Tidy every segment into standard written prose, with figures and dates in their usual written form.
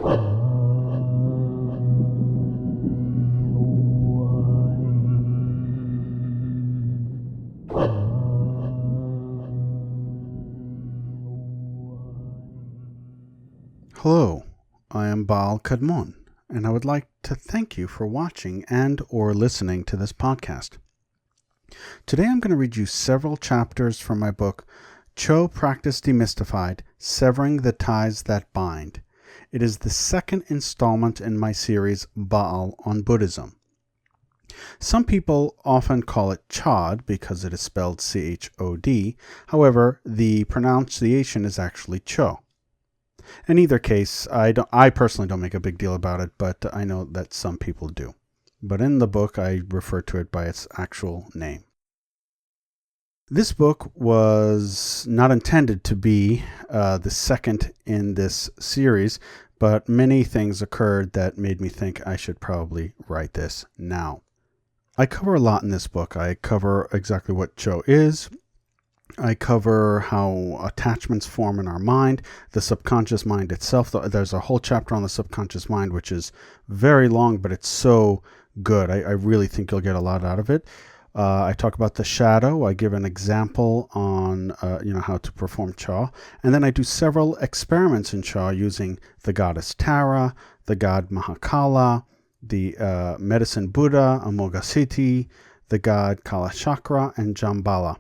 Hello, I am Baal Kadmon, and I would like to thank you for watching and or listening to this podcast. Today I'm going to read you several chapters from my book, Chod Practice Demystified, Severing the Ties That Bind. It is the second installment in my series, Baal on Buddhism. Some people often call it Chod because it is spelled C-H-O-D. However, the pronunciation is actually Cho. In either case, I personally don't make a big deal about it, but I know that some people do. But in the book, I refer to it by its actual name. This book was not intended to be the second in this series, but many things occurred that made me think I should probably write this now. I cover a lot in this book. I cover exactly what Cho is. I cover how attachments form in our mind, the subconscious mind itself. There's a whole chapter on the subconscious mind, which is very long, but it's so good. I really think you'll get a lot out of it. I talk about the shadow. I give an example on how to perform Cha. And then I do several experiments in Cha using the goddess Tara, the god Mahakala, the medicine Buddha, Amoghasiddhi, the god Kalachakra, and Jambala.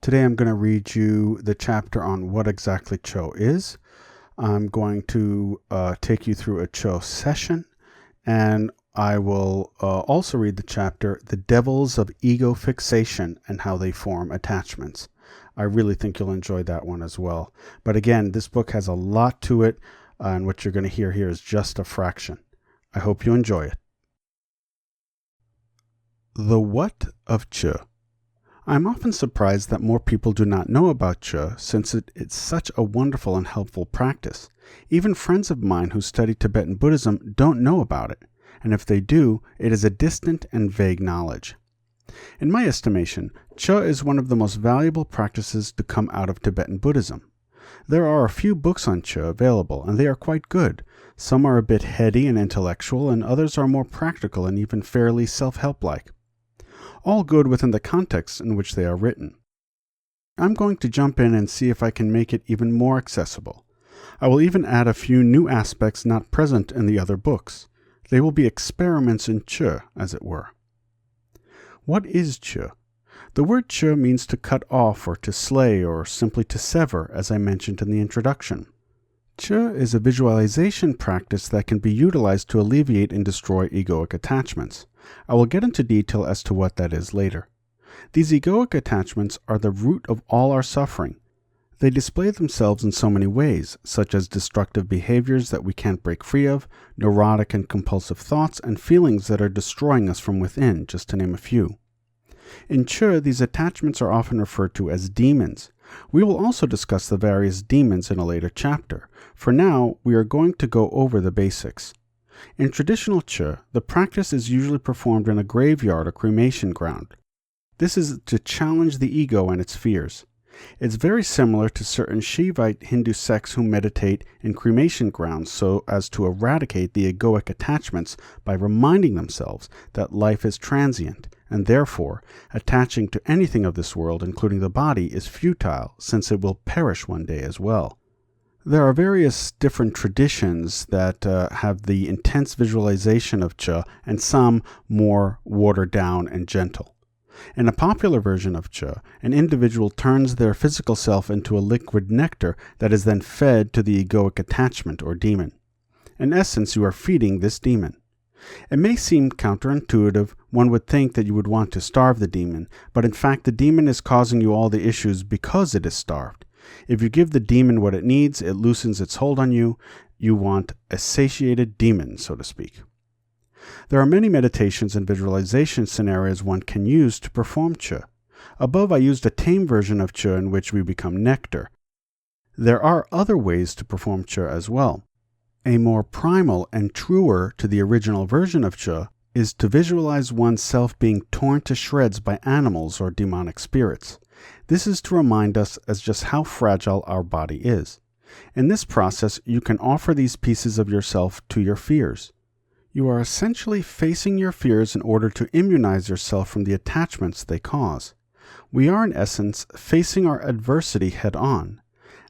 Today I'm going to read you the chapter on what exactly Cho is. I'm going to take you through a Cho session, and I will also read the chapter, The Devils of Ego Fixation and How They Form Attachments. I really think you'll enjoy that one as well. But again, this book has a lot to it, and what you're going to hear here is just a fraction. I hope you enjoy it. The What of Cho. I'm often surprised that more people do not know about Cho, since it's such a wonderful and helpful practice. Even friends of mine who study Tibetan Buddhism don't know about it, and if they do, it is a distant and vague knowledge. In my estimation, Cho is one of the most valuable practices to come out of Tibetan Buddhism. There are a few books on Cho available, and they are quite good. Some are a bit heady and intellectual, and others are more practical and even fairly self-help-like. All good within the context in which they are written. I'm going to jump in and see if I can make it even more accessible. I will even add a few new aspects not present in the other books. They will be experiments in Cho, as it were. What is Cho? The word Cho means to cut off or to slay or simply to sever, as I mentioned in the introduction. Cho is a visualization practice that can be utilized to alleviate and destroy egoic attachments. I will get into detail as to what that is later. These egoic attachments are the root of all our suffering. They display themselves in so many ways, such as destructive behaviors that we can't break free of, neurotic and compulsive thoughts, and feelings that are destroying us from within, just to name a few. In Cho, these attachments are often referred to as demons. We will also discuss the various demons in a later chapter. For now, we are going to go over the basics. In traditional Cho, the practice is usually performed in a graveyard or cremation ground. This is to challenge the ego and its fears. It's very similar to certain Shivite Hindu sects who meditate in cremation grounds so as to eradicate the egoic attachments by reminding themselves that life is transient, and therefore, attaching to anything of this world, including the body, is futile, since it will perish one day as well. There are various different traditions that have the intense visualization of Cho, and some more watered down and gentle. In a popular version of Cho, an individual turns their physical self into a liquid nectar that is then fed to the egoic attachment or demon. In essence, you are feeding this demon. It may seem counterintuitive. One would think that you would want to starve the demon, but in fact the demon is causing you all the issues because it is starved. If you give the demon what it needs, it loosens its hold on you. You want a satiated demon, so to speak. There are many meditations and visualization scenarios one can use to perform Cho. Above I used a tame version of Cho in which we become nectar. There are other ways to perform Cho as well. A more primal and truer to the original version of Cho is to visualize oneself being torn to shreds by animals or demonic spirits. This is to remind us as just how fragile our body is. In this process, you can offer these pieces of yourself to your fears. You are essentially facing your fears in order to immunize yourself from the attachments they cause. We are, in essence, facing our adversity head-on.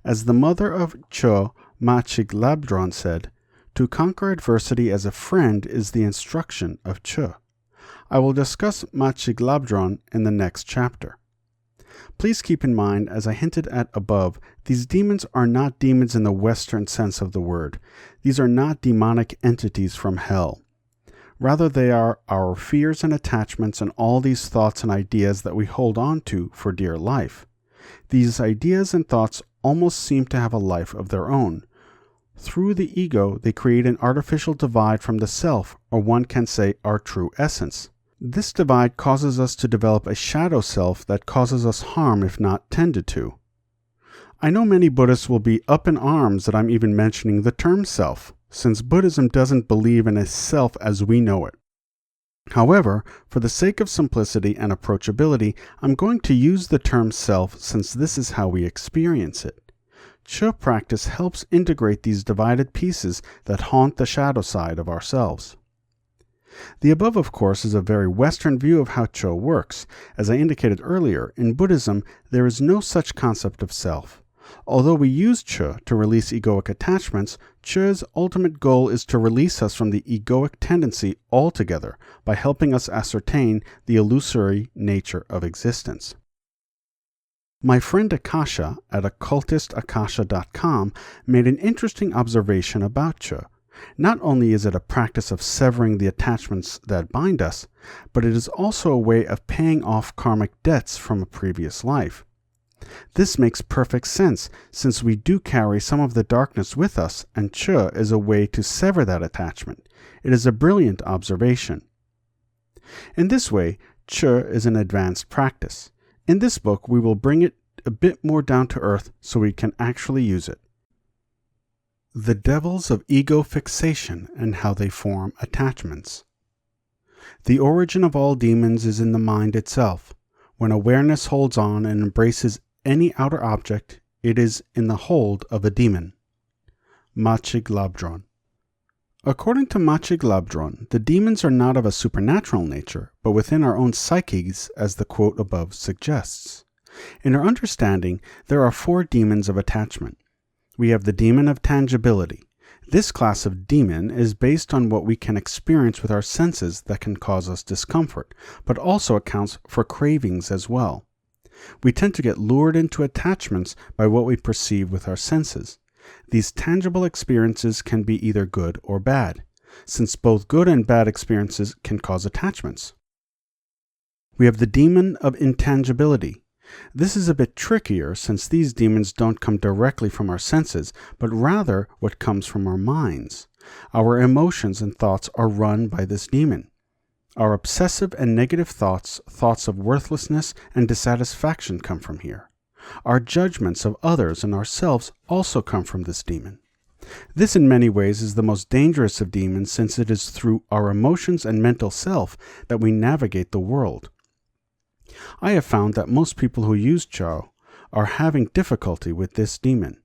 As the mother of Chod, Labdron, said, "To conquer adversity as a friend is the instruction of Chod." I will discuss Labdron in the next chapter. Please keep in mind, as I hinted at above, these demons are not demons in the Western sense of the word. These are not demonic entities from hell. Rather, they are our fears and attachments and all these thoughts and ideas that we hold on to for dear life. These ideas and thoughts almost seem to have a life of their own. Through the ego, they create an artificial divide from the self, or one can say our true essence. This divide causes us to develop a shadow self that causes us harm if not tended to. I know many Buddhists will be up in arms that I'm even mentioning the term self, since Buddhism doesn't believe in a self as we know it. However, for the sake of simplicity and approachability, I'm going to use the term self since this is how we experience it. Chod practice helps integrate these divided pieces that haunt the shadow side of ourselves. The above, of course, is a very Western view of how Chod works. As I indicated earlier, in Buddhism, there is no such concept of self. Although we use Chod to release egoic attachments, Chod's ultimate goal is to release us from the egoic tendency altogether by helping us ascertain the illusory nature of existence. My friend Akasha at occultistakasha.com made an interesting observation about Chod. Not only is it a practice of severing the attachments that bind us, but it is also a way of paying off karmic debts from a previous life. This makes perfect sense, since we do carry some of the darkness with us, and Chod is a way to sever that attachment. It is a brilliant observation. In this way, Chod is an advanced practice. In this book, we will bring it a bit more down to earth so we can actually use it. The devils of ego fixation and how they form attachments. The origin of all demons is in the mind itself. When awareness holds on and embraces any outer object, it is in the hold of a demon. Labdron. According to Labdron, the demons are not of a supernatural nature, but within our own psyches, as the quote above suggests. In our understanding, there are 4 demons of attachment. We have the demon of tangibility. This class of demon is based on what we can experience with our senses that can cause us discomfort, but also accounts for cravings as well. We tend to get lured into attachments by what we perceive with our senses. These tangible experiences can be either good or bad, since both good and bad experiences can cause attachments. We have the demon of intangibility. This is a bit trickier since these demons don't come directly from our senses, but rather what comes from our minds. Our emotions and thoughts are run by this demon. Our obsessive and negative thoughts, thoughts of worthlessness and dissatisfaction come from here. Our judgments of others and ourselves also come from this demon. This in many ways is the most dangerous of demons since it is through our emotions and mental self that we navigate the world. I have found that most people who use Chod are having difficulty with this demon.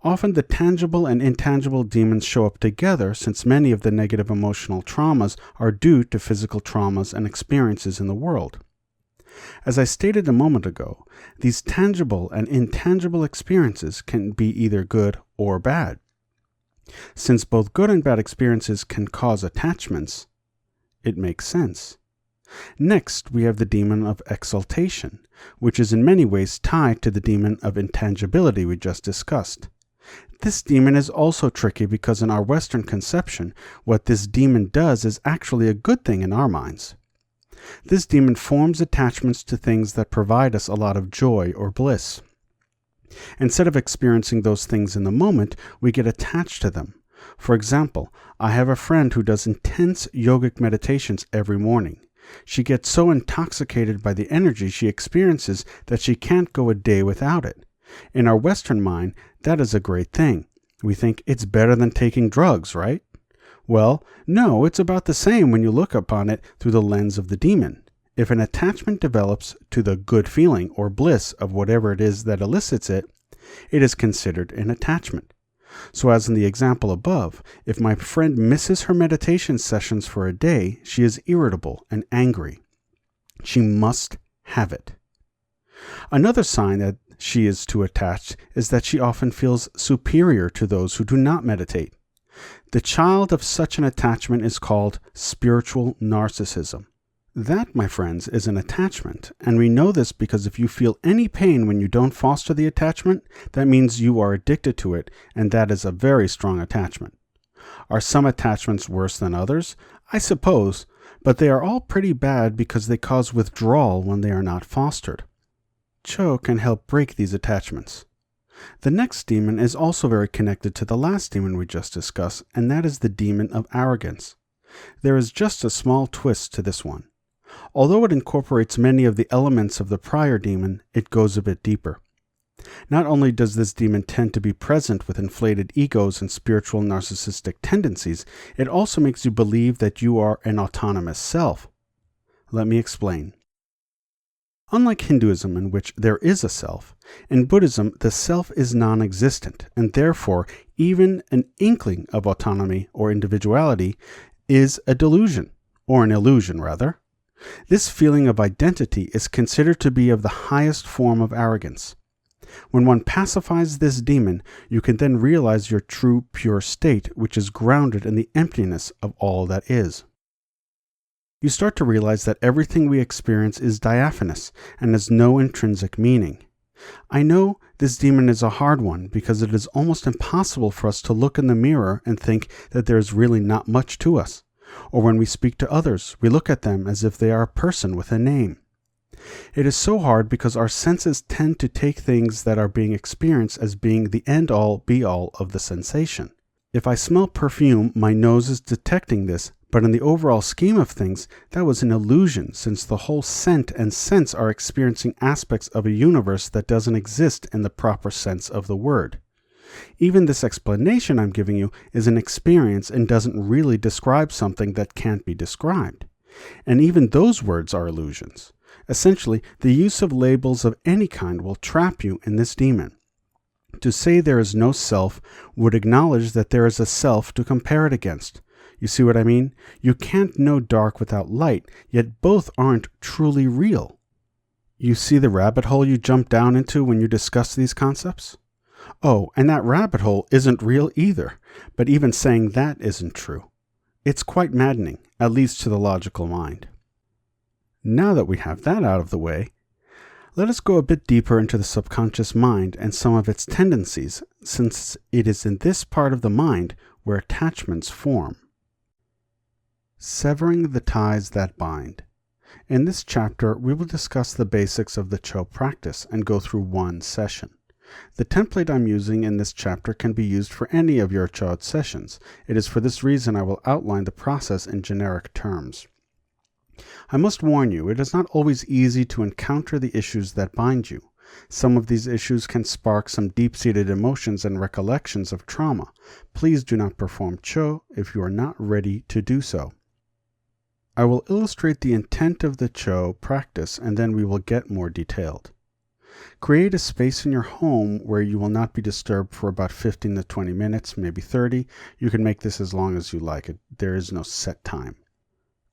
Often the tangible and intangible demons show up together since many of the negative emotional traumas are due to physical traumas and experiences in the world. As I stated a moment ago, these tangible and intangible experiences can be either good or bad. Since both good and bad experiences can cause attachments, it makes sense. Next, we have the demon of exaltation, which is in many ways tied to the demon of intangibility we just discussed. This demon is also tricky because in our Western conception, what this demon does is actually a good thing in our minds. This demon forms attachments to things that provide us a lot of joy or bliss. Instead of experiencing those things in the moment, we get attached to them. For example, I have a friend who does intense yogic meditations every morning. She gets so intoxicated by the energy she experiences that she can't go a day without it. In our Western mind, that is a great thing. We think it's better than taking drugs, right? Well, no, it's about the same when you look upon it through the lens of the demon. If an attachment develops to the good feeling or bliss of whatever it is that elicits it, It is considered an attachment. So as in the example above, if my friend misses her meditation sessions for a day, she is irritable and angry. She must have it. Another sign that she is too attached is that she often feels superior to those who do not meditate. The child of such an attachment is called spiritual narcissism. That, my friends, is an attachment, and we know this because if you feel any pain when you don't foster the attachment, that means you are addicted to it, and that is a very strong attachment. Are some attachments worse than others? I suppose, but they are all pretty bad because they cause withdrawal when they are not fostered. Chod can help break these attachments. The next demon is also very connected to the last demon we just discussed, and that is the demon of arrogance. There is just a small twist to this one. Although it incorporates many of the elements of the prior demon, it goes a bit deeper. Not only does this demon tend to be present with inflated egos and spiritual narcissistic tendencies, it also makes you believe that you are an autonomous self. Let me explain. Unlike Hinduism, in which there is a self, in Buddhism the self is non-existent, and therefore even an inkling of autonomy or individuality is a delusion, or an illusion rather. This feeling of identity is considered to be of the highest form of arrogance. When one pacifies this demon, you can then realize your true pure state, which is grounded in the emptiness of all that is. You start to realize that everything we experience is diaphanous and has no intrinsic meaning. I know this demon is a hard one because it is almost impossible for us to look in the mirror and think that there is really not much to us. Or when we speak to others, we look at them as if they are a person with a name. It is so hard because our senses tend to take things that are being experienced as being the end-all, be-all of the sensation. If I smell perfume, my nose is detecting this, but in the overall scheme of things, that was an illusion since the whole scent and sense are experiencing aspects of a universe that doesn't exist in the proper sense of the word. Even this explanation I'm giving you is an experience and doesn't really describe something that can't be described. And even those words are illusions. Essentially, the use of labels of any kind will trap you in this demon. To say there is no self would acknowledge that there is a self to compare it against. You see what I mean? You can't know dark without light, yet both aren't truly real. You see the rabbit hole you jump down into when you discuss these concepts? Oh, and that rabbit hole isn't real either, but even saying that isn't true. It's quite maddening, at least to the logical mind. Now that we have that out of the way, let us go a bit deeper into the subconscious mind and some of its tendencies, since it is in this part of the mind where attachments form. Severing the ties that bind. In this chapter, we will discuss the basics of the Chod practice and go through one session. The template I'm using in this chapter can be used for any of your Chod sessions. It is for this reason I will outline the process in generic terms. I must warn you, it is not always easy to encounter the issues that bind you. Some of these issues can spark some deep-seated emotions and recollections of trauma. Please do not perform Chod if you are not ready to do so. I will illustrate the intent of the Chod practice and then we will get more detailed. Create a space in your home where you will not be disturbed for about 15 to 20 minutes, maybe 30. You can make this as long as you like. There is no set time.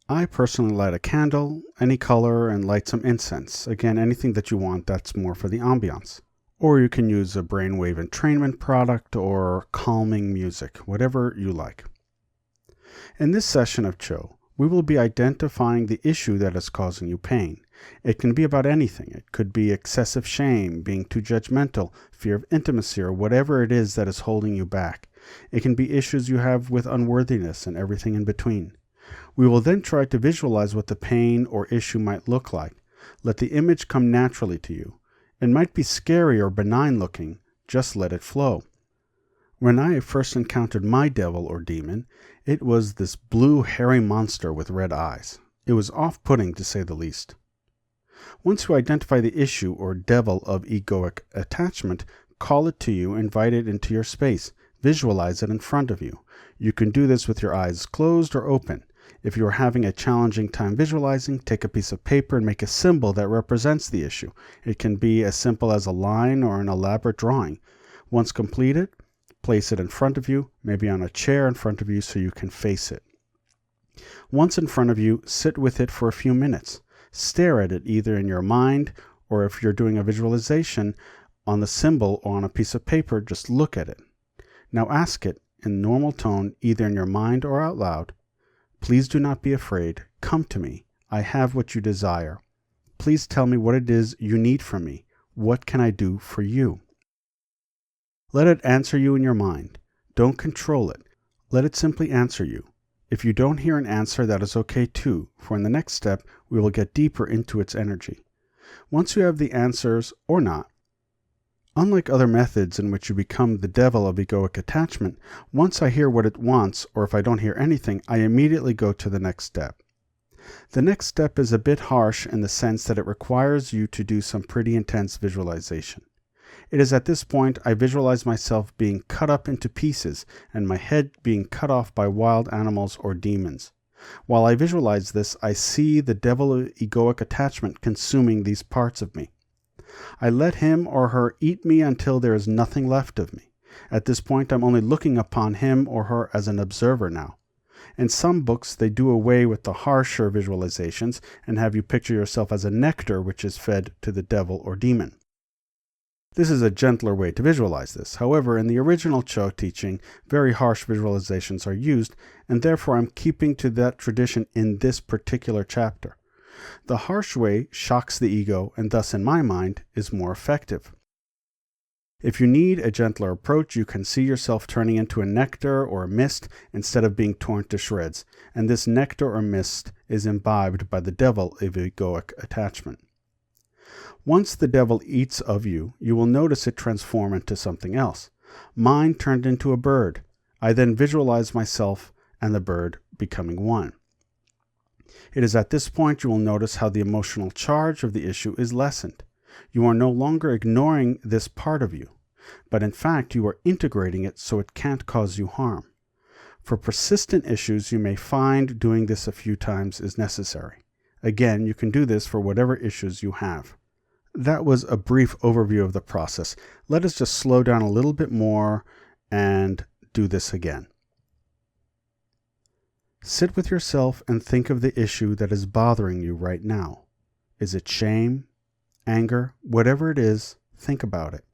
I personally light a candle, any color, and light some incense. Again, anything that you want, that's more for the ambiance. Or you can use a brainwave entrainment product or calming music, whatever you like. In this session of Chod, we will be identifying the issue that is causing you pain. It can be about anything. It could be excessive shame, being too judgmental, fear of intimacy, or whatever it is that is holding you back. It can be issues you have with unworthiness and everything in between. We will then try to visualize what the pain or issue might look like. Let the image come naturally to you. It might be scary or benign looking. Just let it flow. When I first encountered my devil or demon, it was this blue hairy monster with red eyes. It was off-putting to say the least. Once you identify the issue or devil of egoic attachment, call it to you, invite it into your space, visualize it in front of you. You can do this with your eyes closed or open. If you are having a challenging time visualizing, take a piece of paper and make a symbol that represents the issue. It can be as simple as a line or an elaborate drawing. Once completed, place it in front of you, maybe on a chair in front of you so you can face it. Once in front of you, sit with it for a few minutes. Stare at it either in your mind, or if you're doing a visualization on the symbol or on a piece of paper, just look at it. Now ask it in normal tone, either in your mind or out loud. Please do not be afraid. Come to me. I have what you desire. Please tell me what it is you need from me. What can I do for you? Let it answer you in your mind. Don't control it. Let it simply answer you. If you don't hear an answer, that is okay too, for in the next step, we will get deeper into its energy. Once you have the answers, or not, unlike other methods in which you become the devil of egoic attachment, once I hear what it wants, or if I don't hear anything, I immediately go to the next step. The next step is a bit harsh in the sense that it requires you to do some pretty intense visualization. It is at this point I visualize myself being cut up into pieces and my head being cut off by wild animals or demons. While I visualize this, I see the devil of egoic attachment consuming these parts of me. I let him or her eat me until there is nothing left of me. At this point, I'm only looking upon him or her as an observer now. In some books, they do away with the harsher visualizations and have you picture yourself as a nectar which is fed to the devil or demon. This is a gentler way to visualize this. However, in the original Chod teaching, very harsh visualizations are used, and therefore I'm keeping to that tradition in this particular chapter. The harsh way shocks the ego, and thus, in my mind, is more effective. If you need a gentler approach, you can see yourself turning into a nectar or a mist instead of being torn to shreds, and this nectar or mist is imbibed by the devil of egoic attachment. Once the devil eats of you, you will notice it transform into something else. Mine turned into a bird. I then visualize myself and the bird becoming one. It is at this point you will notice how the emotional charge of the issue is lessened. You are no longer ignoring this part of you, but in fact you are integrating it so it can't cause you harm. For persistent issues, you may find doing this a few times is necessary. Again, you can do this for whatever issues you have. That was a brief overview of the process. Let us just slow down a little bit more and do this again. Sit with yourself and think of the issue that is bothering you right now. Is it shame, anger, whatever it is, think about it.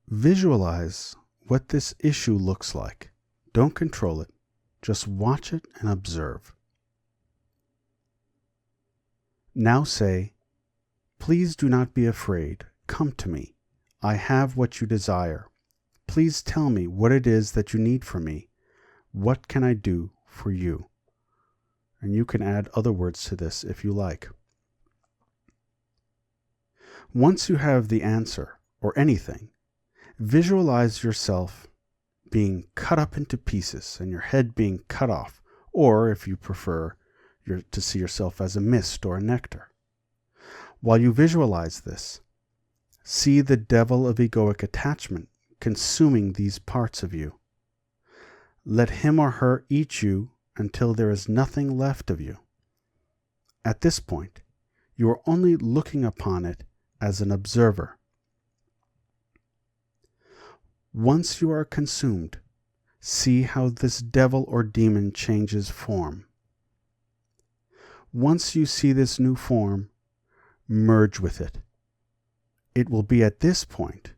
Visualize what this issue looks like. Don't control it. Just watch it and observe. Now say, please do not be afraid. Come to me. I have what you desire. Please tell me what it is that you need from me. What can I do for you? And you can add other words to this if you like. Once you have the answer, or anything, visualize yourself being cut up into pieces and your head being cut off, or if you prefer, to see yourself as a mist or a nectar. While you visualize this, see the devil of egoic attachment consuming these parts of you. Let him or her eat you until there is nothing left of you. At this point, you are only looking upon it as an observer. Once you are consumed, see how this devil or demon changes form. Once you see this new form, merge with it. It will be at this point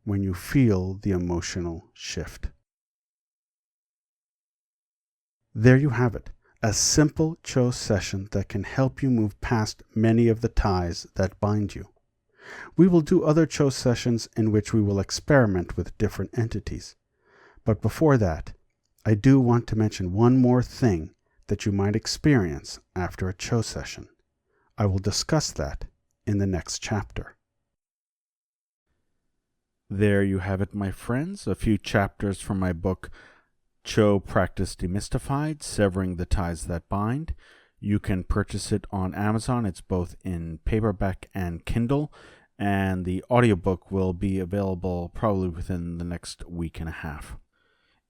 when you feel the emotional shift. There you have it, a simple Chod session that can help you move past many of the ties that bind you. We will do other Chod sessions in which we will experiment with different entities. But before that, I do want to mention one more thing that you might experience after a Chod session. I will discuss that in the next chapter. There you have it, my friends, a few chapters from my book, Chod Practice Demystified, Severing the Ties That Bind. You can purchase it on Amazon. It's both in paperback and Kindle, and the audiobook will be available probably within the next week and a half.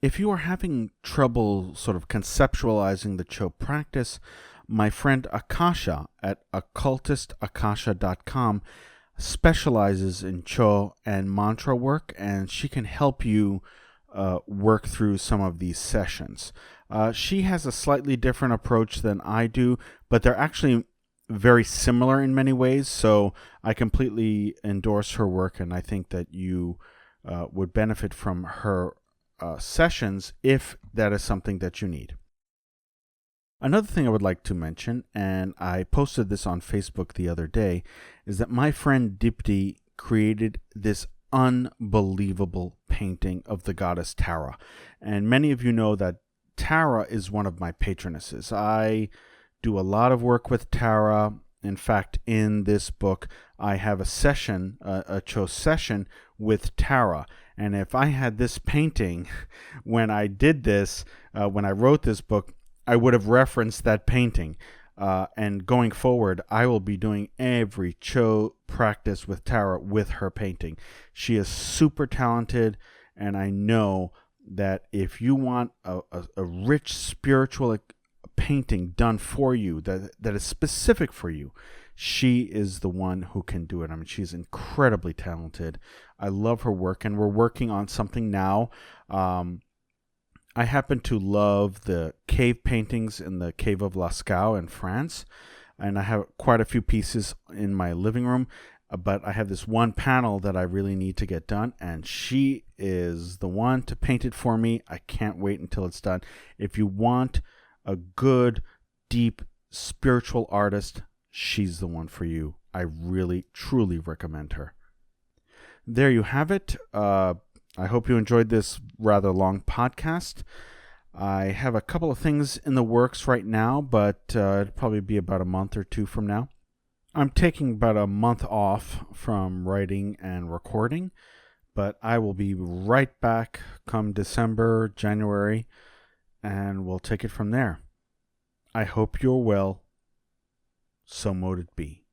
If you are having trouble sort of conceptualizing the Chod practice, my friend Akasha at occultistakasha.com specializes in Chod and mantra work, and she can help you work through some of these sessions. She has a slightly different approach than I do, but they're actually very similar in many ways, so I completely endorse her work, and I think that you would benefit from her sessions if that is something that you need. Another thing I would like to mention, and I posted this on Facebook the other day, is that my friend Dipti created this unbelievable painting of the goddess Tara. And many of you know that Tara is one of my patronesses. I do a lot of work with Tara. In fact, in this book, I have a session, a Chod session with Tara. And if I had this painting when I did this, when I wrote this book, I would have referenced that painting. And going forward, I will be doing every Chod practice with Tara with her painting. She is super talented, and I know that if you want a rich spiritual painting done for you that is specific for you, she is the one who can do it. I mean, she's incredibly talented. I love her work, and we're working on something now. I happen to love the cave paintings in the Cave of Lascaux in France, and I have quite a few pieces in my living room, but I have this one panel that I really need to get done, and she is the one to paint it for me. I can't wait until it's done. If you want a good, deep, spiritual artist, she's the one for you. I really, truly recommend her. There you have it. I hope you enjoyed this rather long podcast. I have a couple of things in the works right now, but it'll probably be about a month or two from now. I'm taking about a month off from writing and recording, but I will be right back come December, January, and we'll take it from there. I hope you're well. So mote it be.